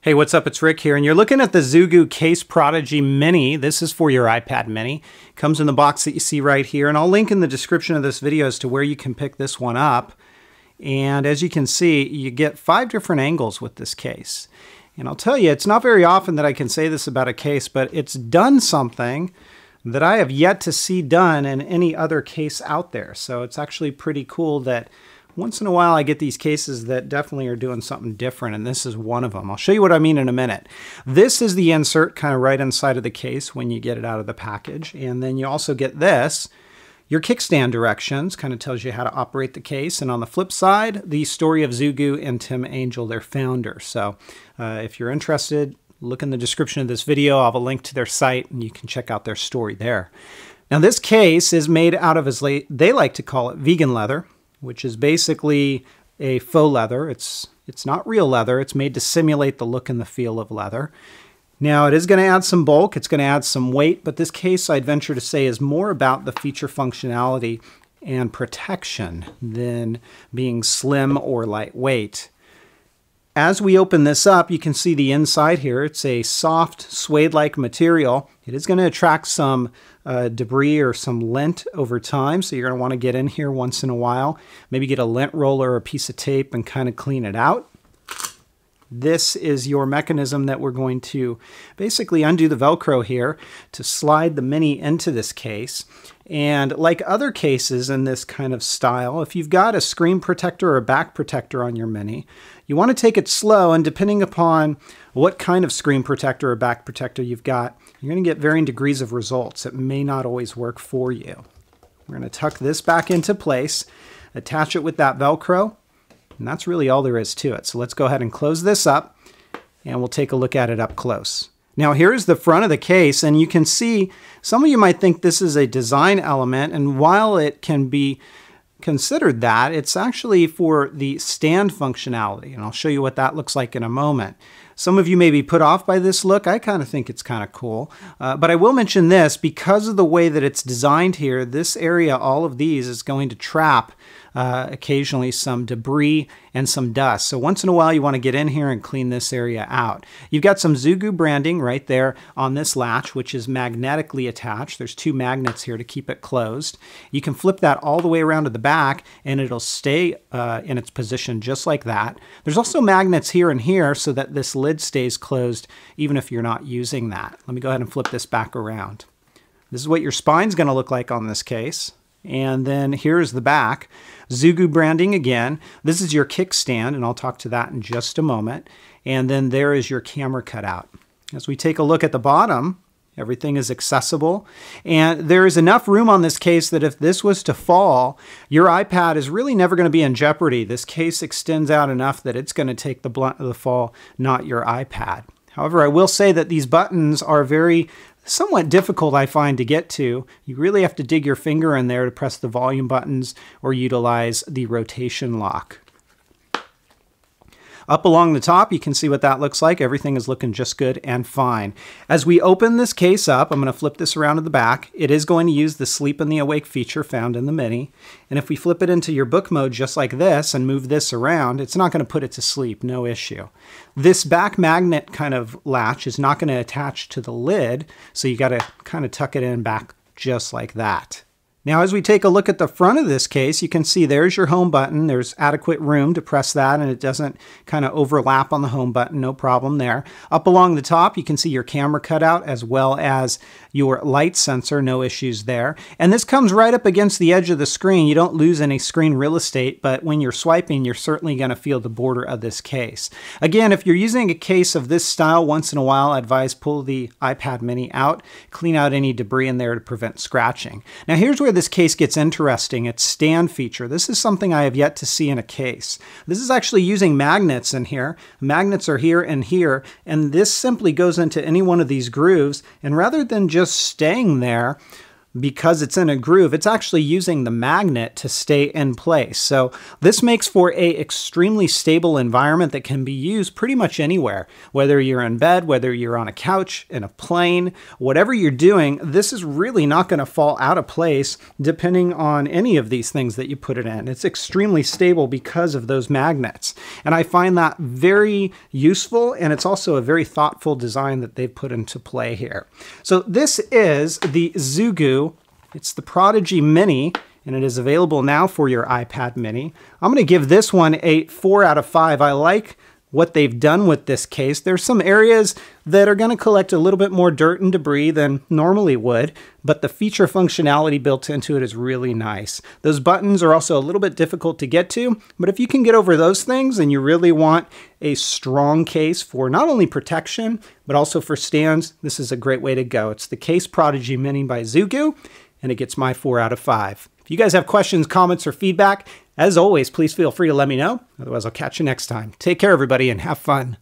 Hey, what's up? It's Rick here, and you're looking at the ZooGue Case Prodigy Mini. This is for your iPad Mini. Comes in the box that you see right here, and I'll link in the description of this video as to where you can pick this one up. And as you can see, you get 5 different angles with this case. And I'll tell you, it's not very often that I can say this about a case, but it's done something that I have yet to see done in any other case out there. So it's actually pretty cool that once in a while I get these cases that definitely are doing something different, and this is one of them. I'll show you what I mean in a minute. This is the insert kind of right inside of the case when you get it out of the package. And then you also get this, your kickstand directions, kind of tells you how to operate the case. And on the flip side, the story of ZooGue and Tim Angel, their founder. So if you're interested, look in the description of this video. I'll have a link to their site and you can check out their story there. Now this case is made out of, as they like to call it, vegan leather, which is basically a faux leather. It's not real leather. It's made to simulate the look and the feel of leather. Now, it is going to add some bulk. It's going to add some weight, but this case, I'd venture to say, is more about the feature functionality and protection than being slim or lightweight. As we open this up, you can see the inside here. It's a soft suede-like material. It is going to attract some debris or some lint over time, so you're going to want to get in here once in a while. Maybe get a lint roller or a piece of tape and kind of clean it out. This is your mechanism that we're going to basically undo the Velcro here to slide the Mini into this case. And like other cases in this kind of style, if you've got a screen protector or a back protector on your Mini, you want to take it slow, and depending upon what kind of screen protector or back protector you've got, you're going to get varying degrees of results. It may not always work for you. We're going to tuck this back into place, attach it with that Velcro, and that's really all there is to it. So let's go ahead and close this up, and we'll take a look at it up close. Now here's the front of the case, and you can see some of you might think this is a design element, and while it can be considered that, it's actually for the stand functionality, and I'll show you what that looks like in a moment. Some of you may be put off by this look. I kind of think it's kind of cool, but I will mention this, because of the way that it's designed here, this area, all of these, is going to trap occasionally some debris and some dust. So once in a while you want to get in here and clean this area out. You've got some ZooGue branding right there on this latch, which is magnetically attached. There's 2 magnets here to keep it closed. You can flip that all the way around to the back and it'll stay in its position just like that. There's also magnets here and here so that this lid stays closed even if you're not using that. Let me go ahead and flip this back around. This is what your spine's going to look like on this case. And then here's the back. ZooGue branding again. This is your kickstand, and I'll talk to that in just a moment. And then there is your camera cutout. As we take a look at the bottom, everything is accessible. And there is enough room on this case that if this was to fall, your iPad is really never going to be in jeopardy. This case extends out enough that it's going to take the blunt of the fall, not your iPad. However, I will say that these buttons are somewhat difficult, I find, to get to. You really have to dig your finger in there to press the volume buttons or utilize the rotation lock. Up along the top, you can see what that looks like. Everything is looking just good and fine. As we open this case up, I'm going to flip this around to the back. It is going to use the sleep and the awake feature found in the Mini. And if we flip it into your book mode just like this and move this around, it's not going to put it to sleep, no issue. This back magnet kind of latch is not going to attach to the lid, so you got to kind of tuck it in back just like that. Now, as we take a look at the front of this case, you can see there's your home button. There's adequate room to press that, and it doesn't kind of overlap on the home button. No problem there. Up along the top, you can see your camera cutout as well as your light sensor. No issues there. And this comes right up against the edge of the screen. You don't lose any screen real estate, but when you're swiping, you're certainly going to feel the border of this case. Again, if you're using a case of this style once in a while, I advise pull the iPad Mini out, clean out any debris in there to prevent scratching. Now, here's where this case gets interesting. Its stand feature. This is something I have yet to see in a case. This is actually using magnets in here. Magnets are here and here, and this simply goes into any one of these grooves, and rather than just staying there, because it's in a groove, it's actually using the magnet to stay in place. So this makes for a extremely stable environment that can be used pretty much anywhere. Whether you're in bed, whether you're on a couch, in a plane, whatever you're doing, this is really not going to fall out of place depending on any of these things that you put it in. It's extremely stable because of those magnets. And I find that very useful, and it's also a very thoughtful design that they've put into play here. So this is the ZooGue. It's the Prodigy Mini, and it is available now for your iPad Mini. I'm going to give this one a 4 out of 5. I like what they've done with this case. There's some areas that are going to collect a little bit more dirt and debris than normally would, but the feature functionality built into it is really nice. Those buttons are also a little bit difficult to get to, but if you can get over those things and you really want a strong case for not only protection, but also for stands, this is a great way to go. It's the Case Prodigy Mini by ZooGue, and it gets my 4 out of 5. If you guys have questions, comments, or feedback, as always, please feel free to let me know. Otherwise, I'll catch you next time. Take care, everybody, and have fun.